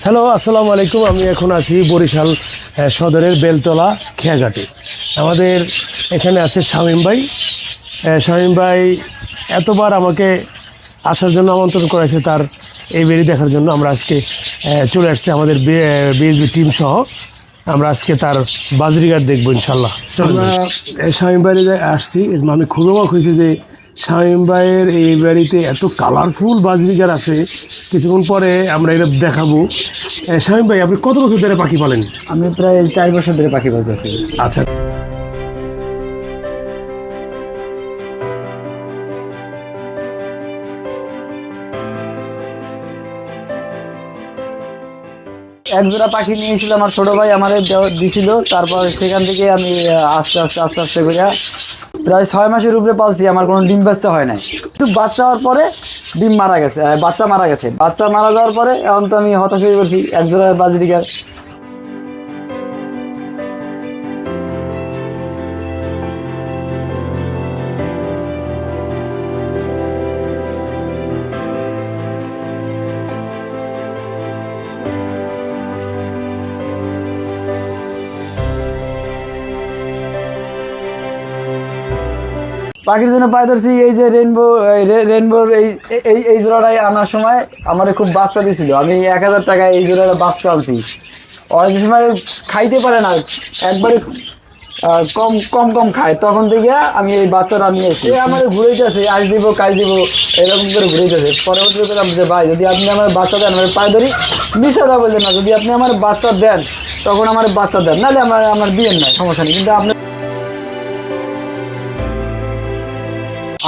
Hello, আসসালামু আলাইকুম। আমি এখন আছি বরিশাল সদরের বেলতলা খেয়াঘাটে। আমাদের এখানে আছে শামীম ভাই। শামীম ভাই এতবার আমাকে আসার জন্য আমন্ত্রণ করেছে তার এই বেড়ি দেখার জন্য। আমরা আজকে চলে আসছি আমাদের বিএসবি টিম সহ। আমরা আজকে তার বাজরিঘাট দেখবো ইনশাল্লাহ। আমরা শামীম ভাইয়ে আসছি। আমি খুব অবাক হয়েছি যে শামীম ভাইয়ের এই বাড়িতে এত কালারফুল বাজরিঘাট আছে। কিছুক্ষণ পরে আমরা এটা দেখাবো। শামীম ভাই, আপনি কত বছর ধরে পাখি পালেন? আমি প্রায় 4 বছর ধরে পাখি পালতেছি। আচ্ছা, এক জোড়া পাখি নিয়েছিল আমার ছোট ভাই, আমারে দিছিল। তারপর সেখান থেকে আমি আস্তে আস্তে করে প্রায় 6 মাসের উপরে পালছি। আমার কোনো ডিম বাচ্চা হয় নাই, কিন্তু বাচ্চা হওয়ার পরে ডিম মারা গেছে, বাচ্চা মারা গেছে। বাচ্চা মারা যাওয়ার পরে এখন তো আমি হতাশ হয়ে পড়ছি। এক জোড়া বাজরিঘাট পাখির জন্য পায়ে ধরছি। এই যে রেনবোর এই জোড়াটাই আনার সময় আমার খুব বাচ্চা দিয়েছিল। আমি 1000 টাকায় এই জোড়াটা বাচ্চা আনছি। অনেক সময় খাইতে পারে না, একবারে কম খায়। তখন থেকে আমি এই বাচ্চাটা নিয়েছি। আমার ঘুরেইতেছে, আজ দিব কাজ দিব এরকম করে ঘুরেইতেছে। পরবর্তীতে পেলাম যে ভাই, যদি আপনি আমার বাচ্চা দেন, আমার পায়ে ধরি, মিশাদা বললেন না, যদি আপনি আমার বাচ্চা দেন তখন আমার বাচ্চা দেন, নাহলে আমার বিয়ের নাই, সমস্যা নেই। কিন্তু আপনি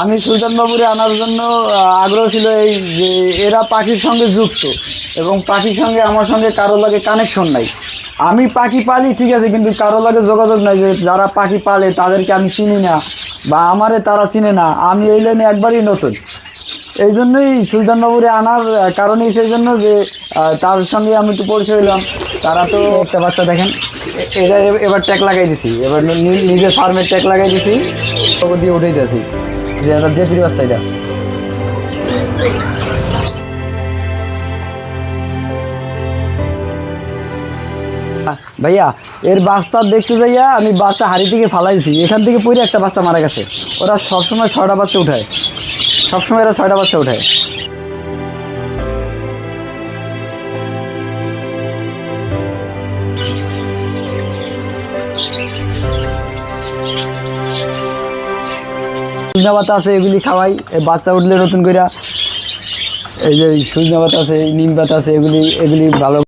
আমি সুলতান বাবুরে আনার জন্য আগ্রহ ছিল এই যে এরা পাখির সঙ্গে যুক্ত, এবং পাখির সঙ্গে আমার সঙ্গে কারো লাগে কানেকশন নাই। আমি পাখি পালি ঠিক আছে, কিন্তু কারো লাগে যোগাযোগ নাই। যে যারা পাখি পালে তাদেরকে আমি চিনি না, বা আমারে তারা চিনে না। আমি এই লাইনে একবারই নতুন। এই জন্যই সুলতান বাবুরে আনার কারণেই সেই জন্য যে তার সঙ্গে আমি একটু পরিচয় হলাম। তারা তো একটা বাচ্চা দেখেন, এটা এবার ট্যাগ লাগাই দিছি, এবার নিজের ফার্মের ট্যাগ লাগাই দিছি, দিয়ে উঠেই দিয়েছি যে এটা যে প্রিয় বাচ্চা। এটা ভাইয়া, এর বাচ্চা দেখতে যাইয়া আমি বাচ্চা হাড়ি থেকে ফালাইছি, এখান থেকে পরে একটা বাচ্চা মারা গেছে। ওরা সবসময় 6টা বাচ্চা উঠায়, সবসময় এরা 6টা বাচ্চা উঠায়। সজনা পাতা আছে, এগুলি খাওয়াই। বাচ্চা উঠলে নতুন করে এই যে সজনা পাতা আছে, নিম পাতা আছে, এগুলি ভালো।